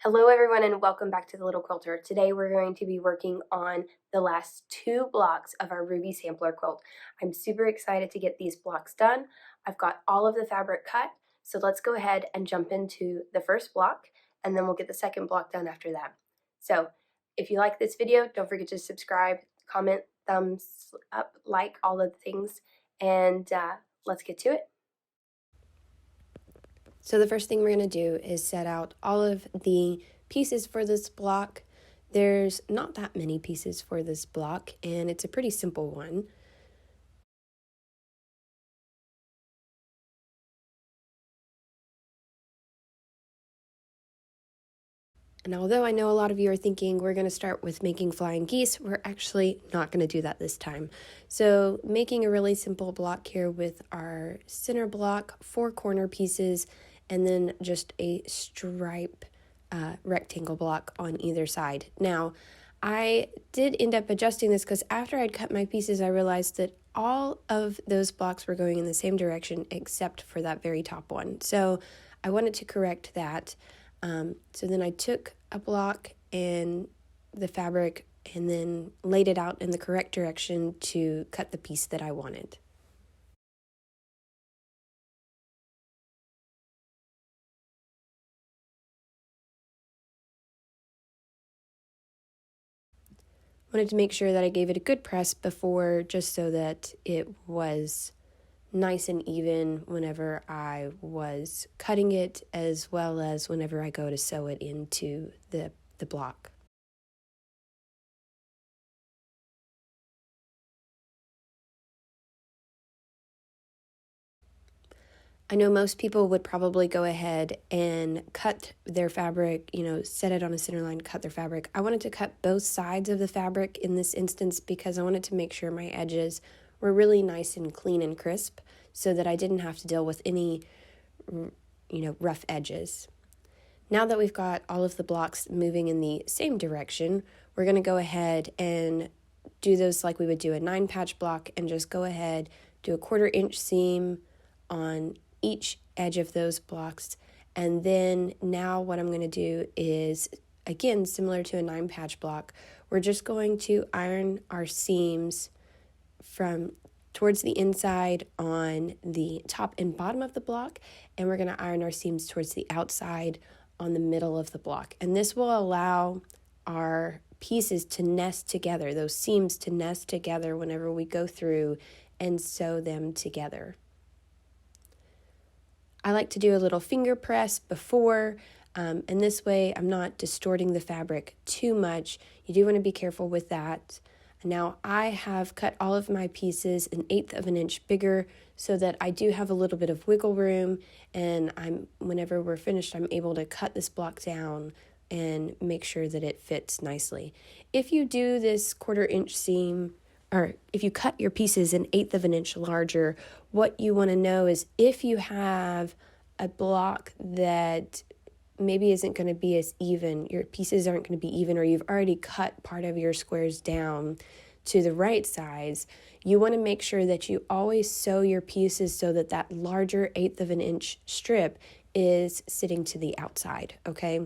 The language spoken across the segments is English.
Hello everyone and welcome back to the Little Quilter. Today we're going to be working on the last 2 blocks of our Ruby Sampler quilt. I'm super excited to get these blocks done. I've got all of the fabric cut, so let's go ahead and jump into the first block and then we'll get the second block done after that. So if you like this video, don't forget to subscribe, comment, thumbs up, like, all the things, and let's get to it. So the first thing we're going to do is set out all of the pieces for this block. There's not that many pieces for this block, and it's a pretty simple one. And although I know a lot of you are thinking we're going to start with making flying geese, we're actually not going to do that this time. So making a really simple block here with our center block, 4 corner pieces, and then just a stripe rectangle block on either side. Now, I did end up adjusting this because after I'd cut my pieces, I realized that all of those blocks were going in the same direction except for that very top one. So I wanted to correct that. So then I took a block and the fabric and then laid it out in the correct direction to cut the piece that I wanted. Wanted to make sure that I gave it a good press before, just so that it was nice and even whenever I was cutting it, as well as whenever I go to sew it into the block. I know most people would probably go ahead and cut their fabric, set it on a center line, cut their fabric. I wanted to cut both sides of the fabric in this instance because I wanted to make sure my edges were really nice and clean and crisp so that I didn't have to deal with any, rough edges. Now that we've got all of the blocks moving in the same direction, we're going to go ahead and do those like we would do a 9-patch block and just go ahead, do a 1/4 inch seam on each edge of those blocks. And then now what I'm going to do is, again, similar to a 9-patch block, we're just going to iron our seams from towards the inside on the top and bottom of the block, and we're going to iron our seams towards the outside on the middle of the block. And this will allow our pieces to nest together, those seams to nest together whenever we go through and sew them together. I like to do a little finger press before, and this way I'm not distorting the fabric too much. You do want to be careful with that. Now I have cut all of my pieces 1/8 of an inch bigger so that I do have a little bit of wiggle room, and whenever we're finished, I'm able to cut this block down and make sure that it fits nicely. If you do this 1/4 inch seam, or if you cut your pieces 1/8 of an inch larger, what you want to know is if you have a block that maybe isn't going to be as even, your pieces aren't going to be even, or you've already cut part of your squares down to the right size, you want to make sure that you always sew your pieces so that that larger 1/8 of an inch strip is sitting to the outside, okay?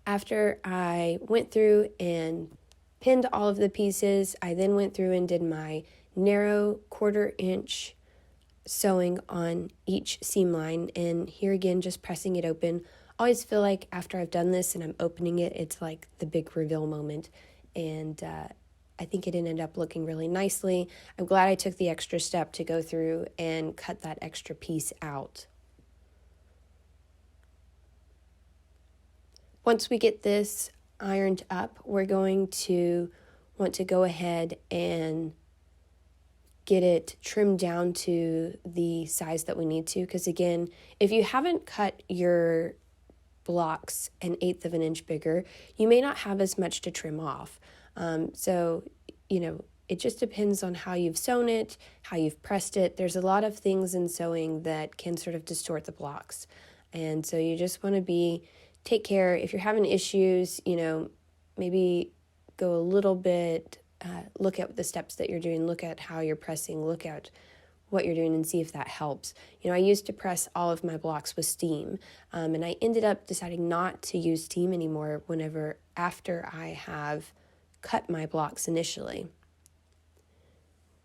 After I went through and pinned all of the pieces, I then went through and did my narrow 1/4 inch sewing on each seam line, and here again just pressing it open. I always feel like after I've done this and I'm opening it, it's like the big reveal moment, and I think it ended up looking really nicely. I'm glad I took the extra step to go through and cut that extra piece out. Once we get this ironed up, we're going to want to go ahead and get it trimmed down to the size that we need to, because again, if you haven't cut your blocks 1/8 of an inch bigger, you may not have as much to trim off. So it just depends on how you've sewn it, how you've pressed it. There's a lot of things in sewing that can sort of distort the blocks, and so you just want to take care. If you're having issues, maybe go a little bit, look at the steps that you're doing, look at how you're pressing, look at what you're doing and see if that helps. You know, I used to press all of my blocks with steam, and I ended up deciding not to use steam anymore after I have cut my blocks initially,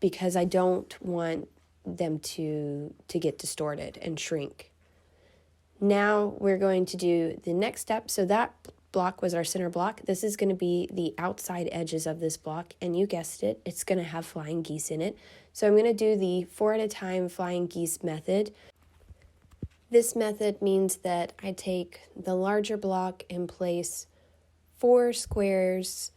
because I don't want them to get distorted and shrink. Now we're going to do the next step. So that block was our center block. This is going to be the outside edges of this block, and you guessed it, it's going to have flying geese in it. So I'm going to do the 4 at a time flying geese method. This method means that I take the larger block and place 4 squares,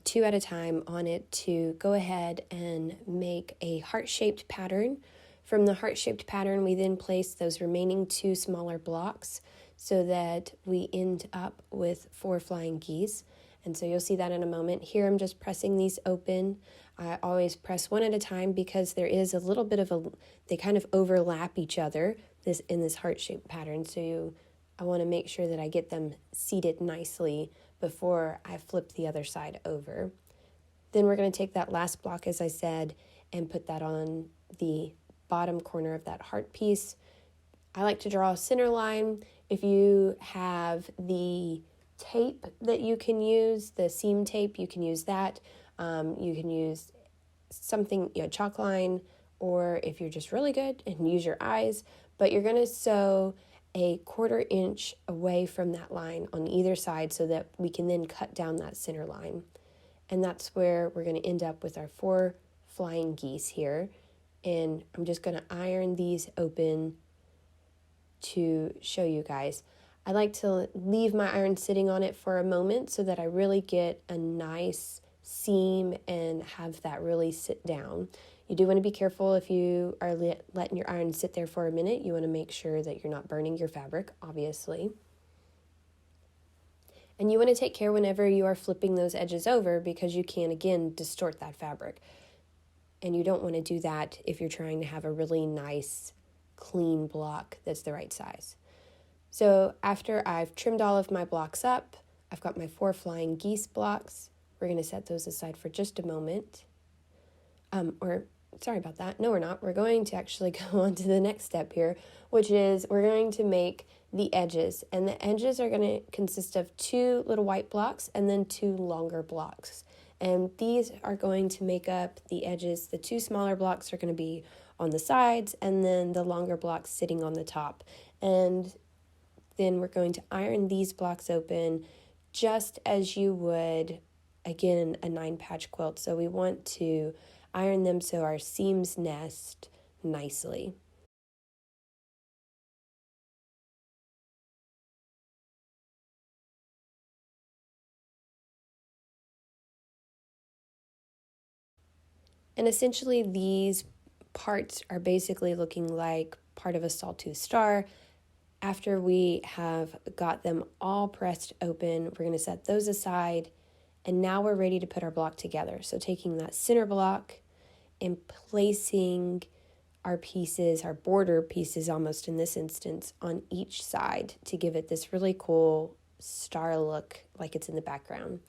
2 at a time on it, to go ahead and make a heart-shaped pattern. From the heart-shaped pattern, we then place those remaining 2 smaller blocks so that we end up with 4 flying geese. And so you'll see that in a moment. Here I'm just pressing these open. I always press 1 at a time because there is a little bit of they kind of overlap each other in this heart-shaped pattern. So I want to make sure that I get them seated nicely before I flip the other side over. Then we're going to take that last block, as I said, and put that on the bottom corner of that heart piece. I like to draw a center line. If you have the tape that you can use, the seam tape, you can use that. You can use something, chalk line, or if you're just really good, and use your eyes. But you're going to sew a 1/4 inch away from that line on either side so that we can then cut down that center line. And that's where we're going to end up with our 4 flying geese here. And I'm just going to iron these open to show you guys. I like to leave my iron sitting on it for a moment so that I really get a nice seam and have that really sit down. You do want to be careful if you are letting your iron sit there for a minute. You want to make sure that you're not burning your fabric, obviously. And you want to take care whenever you are flipping those edges over, because you can, again, distort that fabric. And you don't want to do that if you're trying to have a really nice, clean block that's the right size. So after I've trimmed all of my blocks up, I've got my 4 flying geese blocks. We're going to set those aside for just a moment. Sorry about that. No, we're not. We're going to actually go on to the next step here, which is we're going to make the edges. And the edges are going to consist of 2 little white blocks and then 2 longer blocks. And these are going to make up the edges. The 2 smaller blocks are going to be on the sides, and then the longer blocks sitting on the top. And then we're going to iron these blocks open just as you would, again, a 9-patch quilt. So we want to iron them so our seams nest nicely. And essentially these parts are basically looking like part of a sawtooth star. After we have got them all pressed open, we're going to set those aside, and now we're ready to put our block together. So taking that center block and placing our pieces, our border pieces almost in this instance, on each side to give it this really cool star look like it's in the background.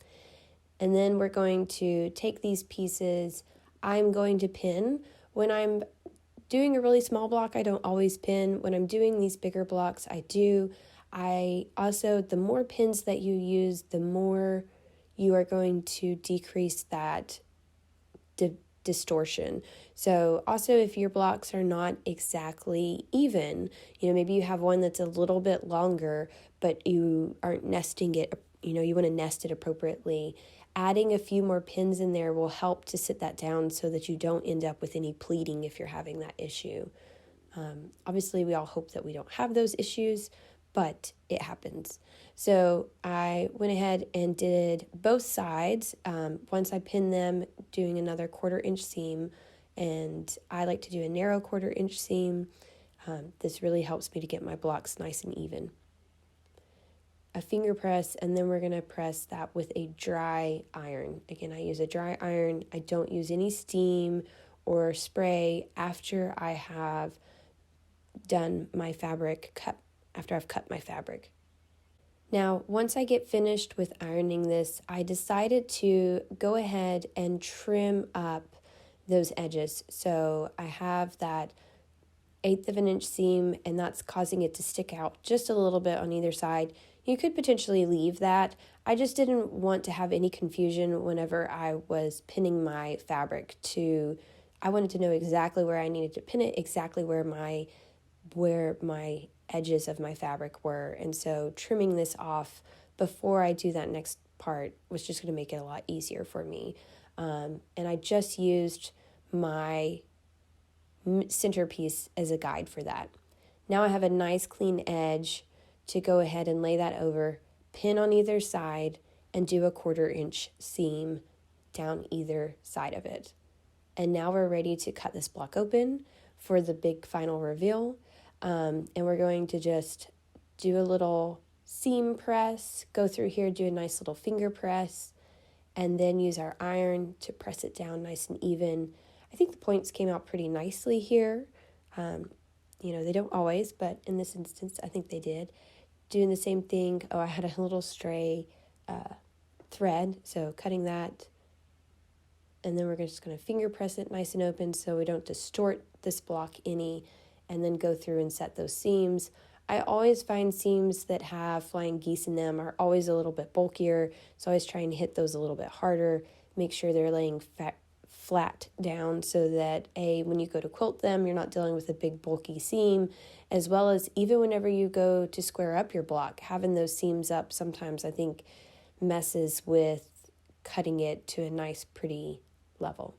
And then we're going to take these pieces. I'm going to pin. When I'm doing a really small block, I don't always pin. When I'm doing these bigger blocks, I do. I also, the more pins that you use, the more you are going to decrease that distortion. So also, if your blocks are not exactly even, maybe you have one that's a little bit longer, but you aren't nesting it, you want to nest it appropriately. Adding a few more pins in there will help to sit that down so that you don't end up with any pleating if you're having that issue. Obviously, we all hope that we don't have those issues, but it happens. So I went ahead and did both sides. Once I pinned them, doing another 1/4 inch seam, and I like to do a narrow 1/4 inch seam. This really helps me to get my blocks nice and even. A finger press, and then we're going to press that with a dry iron. Again, I use a dry iron. I don't use any steam or spray after I have done my fabric after I've cut my fabric. Now, once I get finished with ironing this, I decided to go ahead and trim up those edges. So I have that 1/8 of an inch seam, and that's causing it to stick out just a little bit on either side. You could potentially leave that. I just didn't want to have any confusion whenever I was pinning my fabric I wanted to know exactly where I needed to pin it, exactly where my edges of my fabric were. And so trimming this off before I do that next part was just going to make it a lot easier for me. And I just used my centerpiece as a guide for that. Now I have a nice clean edge to go ahead and lay that over, pin on either side, and do a 1/4 inch seam down either side of it. And now we're ready to cut this block open for the big final reveal. And we're going to just do a little seam press, go through here, do a nice little finger press, and then use our iron to press it down nice and even. I think the points came out pretty nicely here. They don't always, but in this instance, I think they did. Doing the same thing. Oh, I had a little stray thread, so cutting that. And then we're just going to finger press it nice and open so we don't distort this block any, and then go through and set those seams. I always find seams that have flying geese in them are always a little bit bulkier, so I always try and hit those a little bit harder, make sure they're laying flat down so that when you go to quilt them, you're not dealing with a big bulky seam, as well as even whenever you go to square up your block, having those seams up sometimes I think messes with cutting it to a nice pretty level.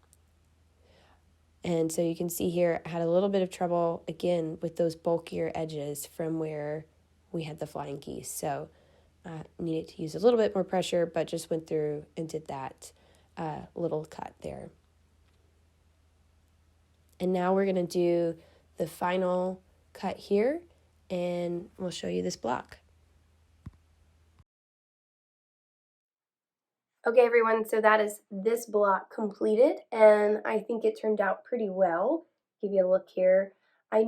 And so you can see here I had a little bit of trouble again with those bulkier edges from where we had the flying geese, so I needed to use a little bit more pressure, but just went through and did that little cut there. And now we're going to do the final cut here, and we'll show you this block. Okay, everyone, so that is this block completed, and I think it turned out pretty well. Give you a look here. I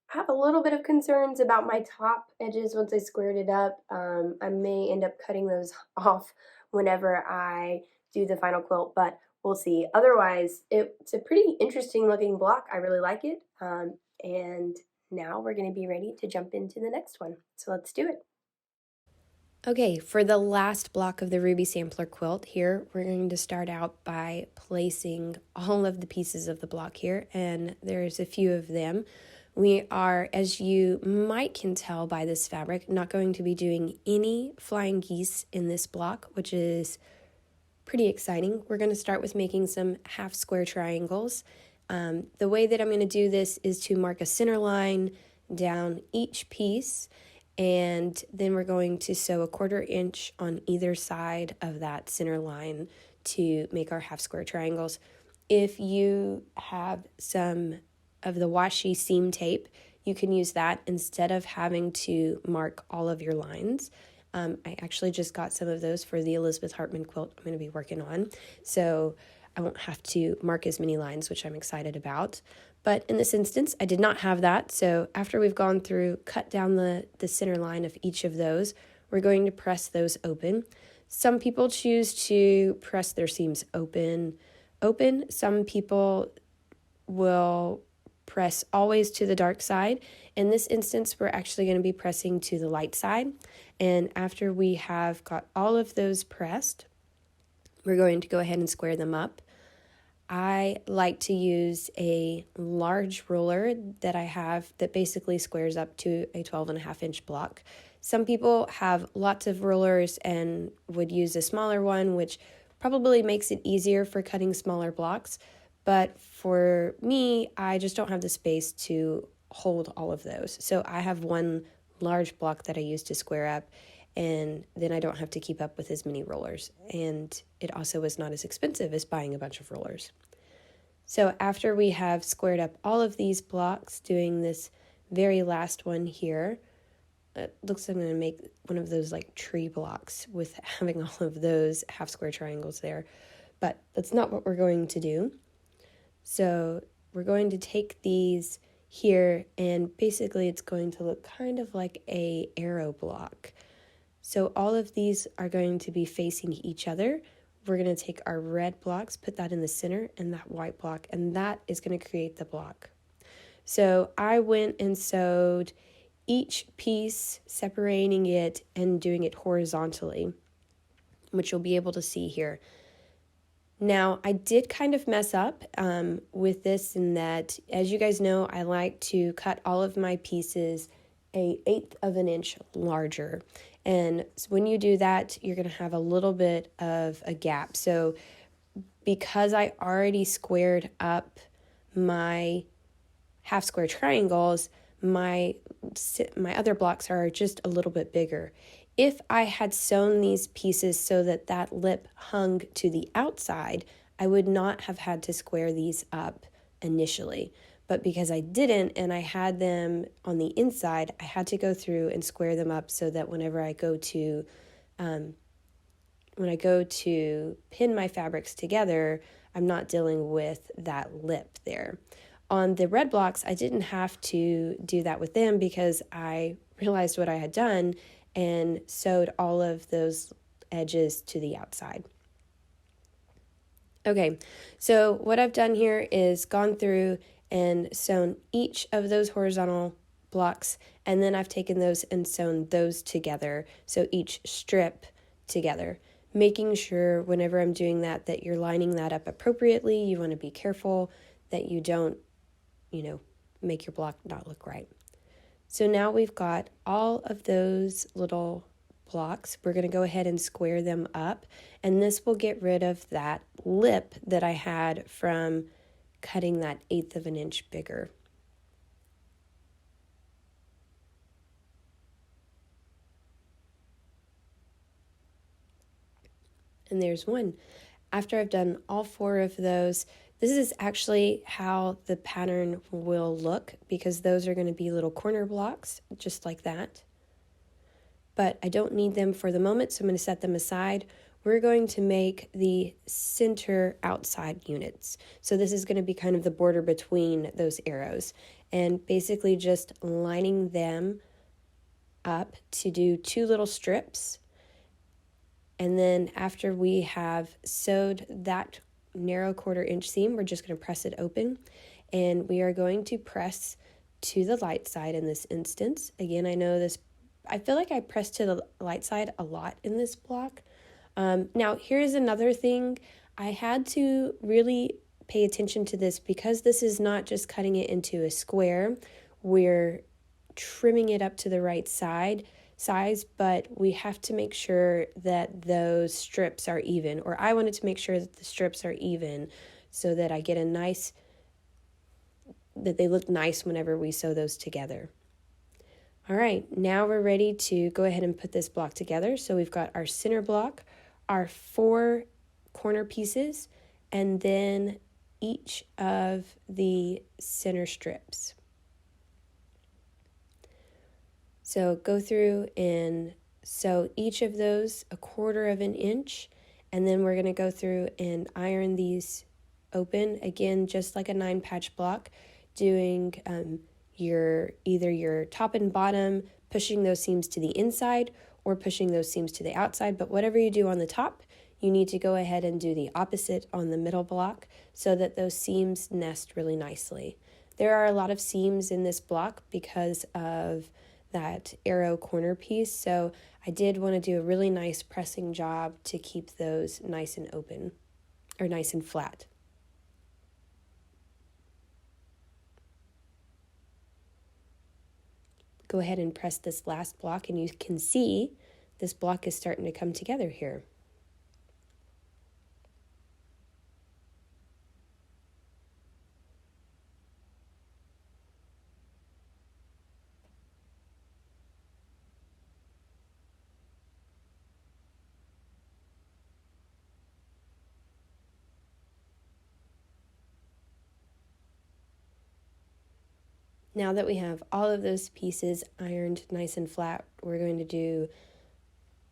have a little bit of concerns about my top edges once I squared it up. I may end up cutting those off whenever I do the final quilt, but we'll see. Otherwise, it's a pretty interesting looking block. I really like it. And now we're going to be ready to jump into the next one. So let's do it. Okay, for the last block of the Ruby Sampler quilt here, we're going to start out by placing all of the pieces of the block here, and there's a few of them. We are, as you might can tell by this fabric, not going to be doing any flying geese in this block, which is pretty exciting. We're going to start with making some half square triangles. The way that I'm going to do this is to mark a center line down each piece, and then we're going to sew a 1/4 inch on either side of that center line to make our half square triangles. If you have some of the washi seam tape, you can use that instead of having to mark all of your lines. I actually just got some of those for the Elizabeth Hartman quilt I'm going to be working on, so I won't have to mark as many lines, which I'm excited about. But in this instance, I did not have that, so after we've gone through, cut down the center line of each of those, we're going to press those open. Some people choose to press their seams open. Some people will press always to the dark side. In this instance, we're actually going to be pressing to the light side. And after we have got all of those pressed, we're going to go ahead and square them up. I like to use a large ruler that I have that basically squares up to a 12.5 inch block. Some people have lots of rulers and would use a smaller one, which probably makes it easier for cutting smaller blocks. But for me, I just don't have the space to hold all of those. So I have one large block that I use to square up, and then I don't have to keep up with as many rollers. And it also is not as expensive as buying a bunch of rollers. So after we have squared up all of these blocks, doing this very last one here, it looks like I'm going to make one of those like tree blocks with having all of those half square triangles there. But that's not what we're going to do. So we're going to take these here, and basically it's going to look kind of like a arrow block. So all of these are going to be facing each other we're going to take our red blocks, put that in the center, and that white block, and that is going to create the block. So I went and sewed each piece, separating it and doing it horizontally, which you'll be able to see here. Now, I did kind of mess up with this in that, as you guys know, I like to cut all of my pieces 1/8 of an inch larger. And when you do that, you're going to have a little bit of a gap. So because I already squared up my half square triangles, my other blocks are just a little bit bigger. If I had sewn these pieces so that that lip hung to the outside, I would not have had to square these up initially. But because I didn't and I had them on the inside, I had to go through and square them up so that whenever I go to pin my fabrics together, I'm not dealing with that lip there. On the red blocks, I didn't have to do that with them because I realized what I had done and sewed all of those edges to the outside. Okay, so what I've done here is gone through and sewn each of those horizontal blocks, and then I've taken those and sewn those together, so each strip together, making sure whenever I'm doing that you're lining that up appropriately. You want to be careful that you don't, make your block not look right. So now we've got all of those little blocks. We're going to go ahead and square them up, and this will get rid of that lip that I had from cutting that 1/8 of an inch bigger. And there's one. After I've done all 4 of those, this is actually how the pattern will look, because those are going to be little corner blocks, just like that. But I don't need them for the moment, so I'm going to set them aside. We're going to make the center outside units. So this is going to be kind of the border between those arrows, and basically just lining them up to do 2 little strips. And then after we have sewed that narrow 1/4 inch seam, we're just going to press it open, and we are going to press to the light side in this instance. Again, I feel like I press to the light side a lot in this block. Now, here's another thing. I had to really pay attention to this because this is not just cutting it into a square. We're trimming it up to the right size, but we have to make sure that those strips are even, or I wanted to make sure that the strips are even so that I get that they look nice whenever we sew those together. All right, now we're ready to go ahead and put this block together. So we've got our center block, our 4 corner pieces, and then each of the center strips. So go through and sew each of those 1/4 of an inch, and then we're going to go through and iron these open, again, just like a 9-patch block, doing either your top and bottom, pushing those seams to the inside or pushing those seams to the outside. But whatever you do on the top, you need to go ahead and do the opposite on the middle block so that those seams nest really nicely. There are a lot of seams in this block because of that arrow corner piece, so I did want to do a really nice pressing job to keep those nice and open, or nice and flat. Go ahead and press this last block, and you can see this block is starting to come together here. Now that we have all of those pieces ironed nice and flat, we're going to do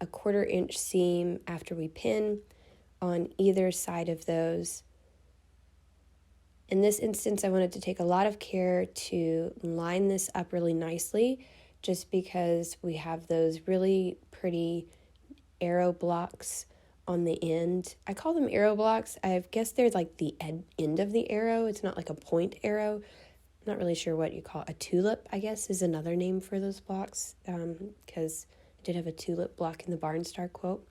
a 1/4 inch seam after we pin on either side of those. In this instance, I wanted to take a lot of care to line this up really nicely, just because we have those really pretty arrow blocks on the end. I call them arrow blocks. I guess they're like the end of the arrow. It's not like a point arrow. I'm not really sure what you call it. A tulip, I guess, is another name for those blocks, because I did have a tulip block in the Barnstar quilt.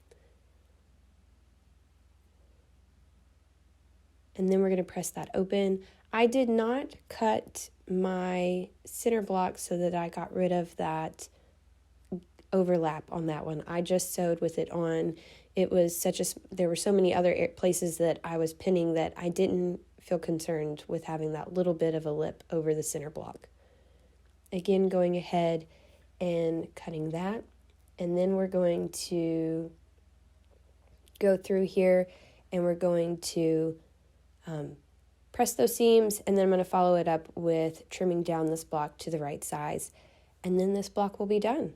And then we're going to press that open. I did not cut my center block so that I got rid of that overlap on that one. I just sewed with it on. It was there were so many other places that I was pinning that I didn't feel concerned with having that little bit of a lip over the center block. Again, going ahead and cutting that. And then we're going to go through here and we're going to press those seams, and then I'm going to follow it up with trimming down this block to the right size, and then this block will be done.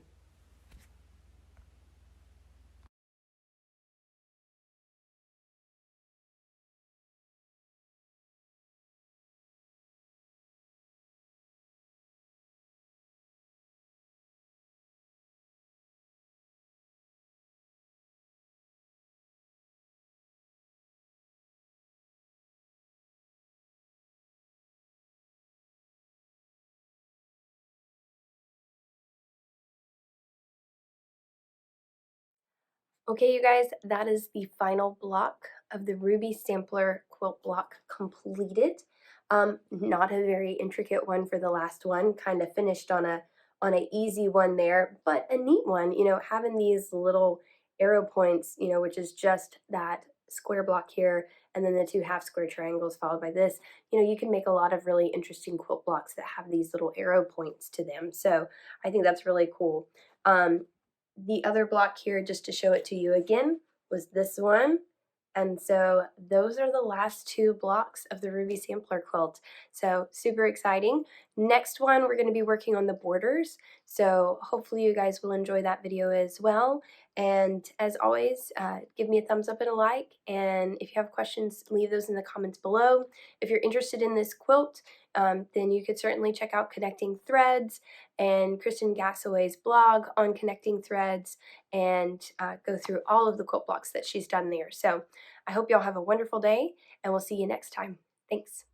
Okay, you guys, that is the final block of the Ruby Sampler quilt block completed. Not a very intricate one for the last one, kind of finished on a easy one there, but a neat one, having these little arrow points, which is just that square block here, and then the two half square triangles followed by this. You can make a lot of really interesting quilt blocks that have these little arrow points to them. So I think that's really cool. The other block here, just to show it to you again, was this one. And so those are the last two blocks of the Ruby Sampler quilt. So super exciting. Next one, we're going to be working on the borders. So hopefully you guys will enjoy that video as well. And as always, give me a thumbs up and a like. And if you have questions, leave those in the comments below. If you're interested in this quilt, then you could certainly check out Connecting Threads and Kristin Gassaway's blog on Connecting Threads, and go through all of the quilt blocks that she's done there. So I hope y'all have a wonderful day, and we'll see you next time. Thanks.